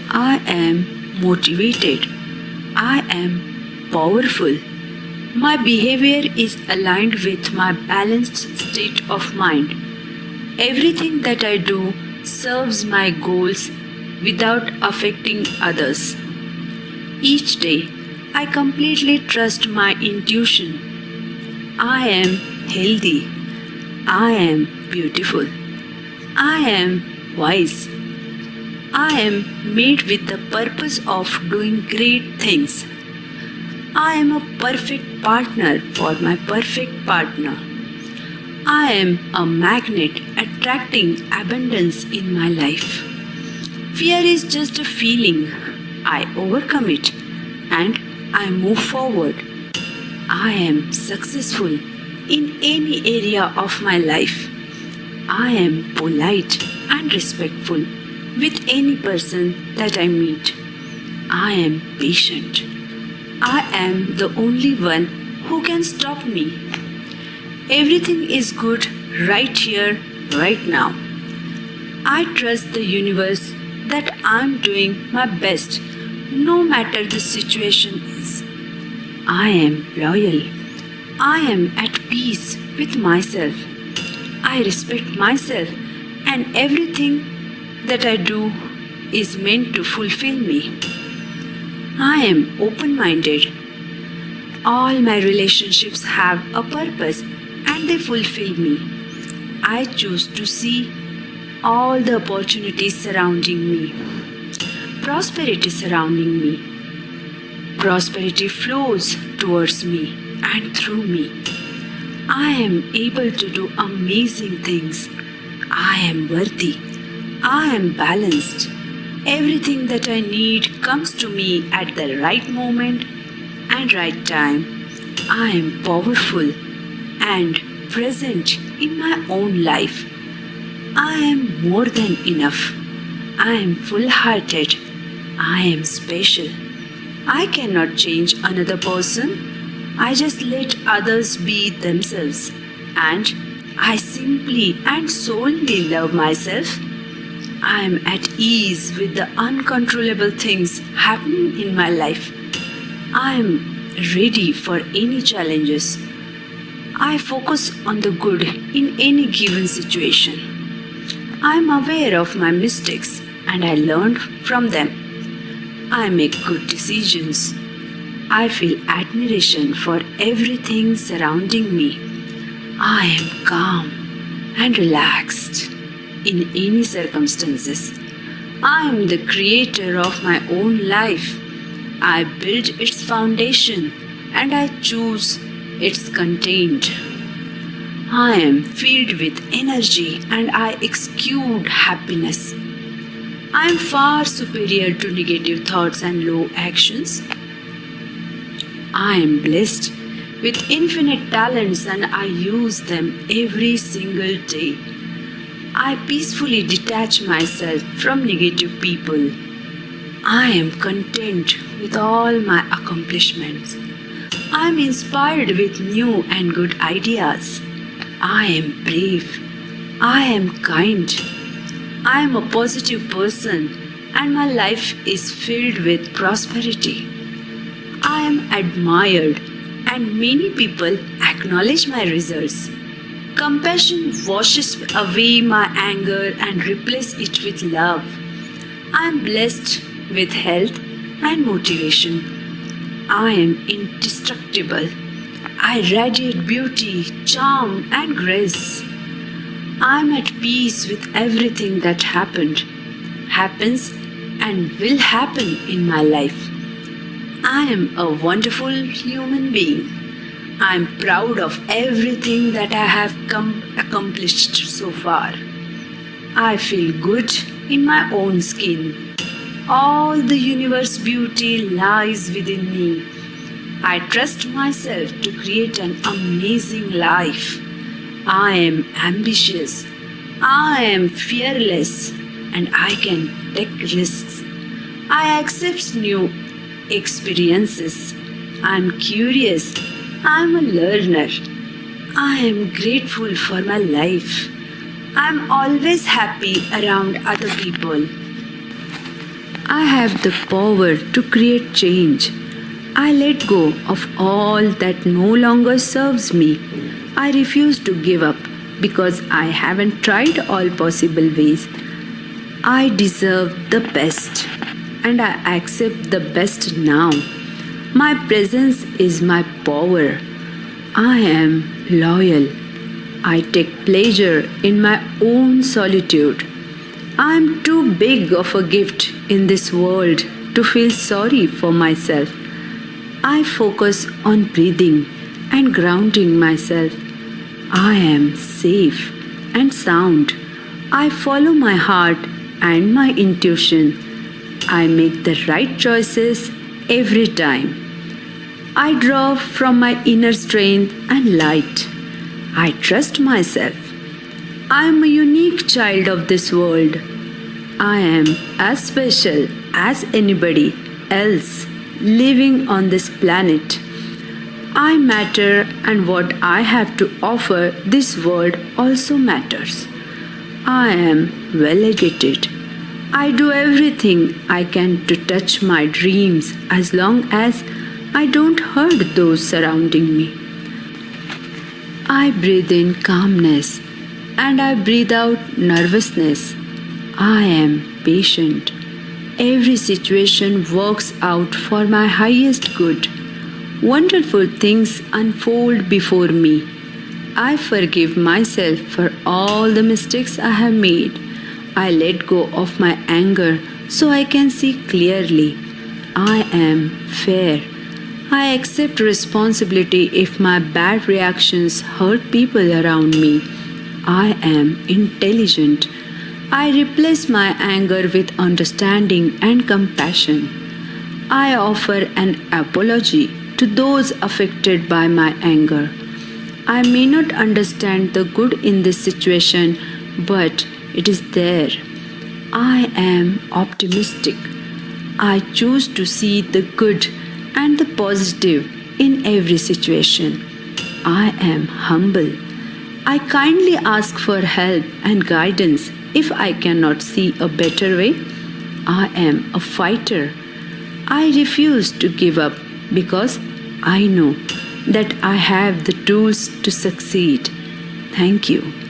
I am motivated. I am powerful. My behavior is aligned with my balanced state of mind. Everything that I do serves my goals without affecting others. Each day, I completely trust my intuition. I am healthy. I am beautiful. I am wise. I am made with the purpose of doing great things. I am a perfect partner for my perfect partner. I am a magnet attracting abundance in my life. Fear is just a feeling. I overcome it and I move forward. I am successful in any area of my life. I am polite and respectful with any person that I meet. I am patient. I am the only one who can stop me. Everything is good right here, right now. I trust the universe that I'm doing my best no matter the situation is. I am loyal. I am at peace with myself. I respect myself and everything that I do is meant to fulfill me. I am open minded. All my relationships have a purpose and they fulfill me. I choose to see all the opportunities surrounding me, prosperity surrounding me. Prosperity flows towards me and through me. I am able to do amazing things. I am worthy. I am balanced. Everything that I need comes to me at the right moment and right time. I am powerful and present in my own life. I am more than enough. I am full hearted. I am special. I cannot change another person. I just let others be themselves. And I simply and solely love myself. I am at ease with the uncontrollable things happening in my life. I am ready for any challenges. I focus on the good in any given situation. I am aware of my mistakes and I learn from them. I make good decisions. I feel admiration for everything surrounding me. I am calm and relaxed in any circumstances. I am the creator of my own life. I build its foundation and I choose its content. I am filled with energy and I exude happiness. I am far superior to negative thoughts and low actions. I am blessed with infinite talents and I use them every single day. I peacefully detach myself from negative people. I am content with all my accomplishments. I am inspired with new and good ideas. I am brave. I am kind. I am a positive person and my life is filled with prosperity. I am admired and many people acknowledge my results. Compassion washes away my anger and replaces it with love. I am blessed with health and motivation. I am indestructible. I radiate beauty, charm, and grace. I am at peace with everything that happens, and will happen in my life. I am a wonderful human being. I am proud of everything that I have accomplished so far. I feel good in my own skin. All the universe beauty lies within me. I trust myself to create an amazing life. I am ambitious. I am fearless and I can take risks. I accept new experiences. I am curious. I am a learner. I am grateful for my life. I am always happy around other people. I have the power to create change. I let go of all that no longer serves me. I refuse to give up because I haven't tried all possible ways. I deserve the best and I accept the best now. My presence is my power. I am loyal. I take pleasure in my own solitude. I am too big of a gift in this world to feel sorry for myself. I focus on breathing and grounding myself. I am safe and sound. I follow my heart and my intuition. I make the right choices every time. I draw from my inner strength and light. I trust myself. I am a unique child of this world. I am as special as anybody else living on this planet. I matter, and what I have to offer this world also matters. I am well educated. I do everything I can to touch my dreams as long as I don't hurt those surrounding me. I breathe in calmness and I breathe out nervousness. I am patient. Every situation works out for my highest good. Wonderful things unfold before me. I forgive myself for all the mistakes I have made. I let go of my anger so I can see clearly. I am fair. I accept responsibility if my bad reactions hurt people around me. I am intelligent. I replace my anger with understanding and compassion. I offer an apology to those affected by my anger. I may not understand the good in this situation, but it is there. I am optimistic. I choose to see the good and the positive in every situation. I am humble. I kindly ask for help and guidance if I cannot see a better way. I am a fighter. I refuse to give up because I know that I have the tools to succeed. Thank you.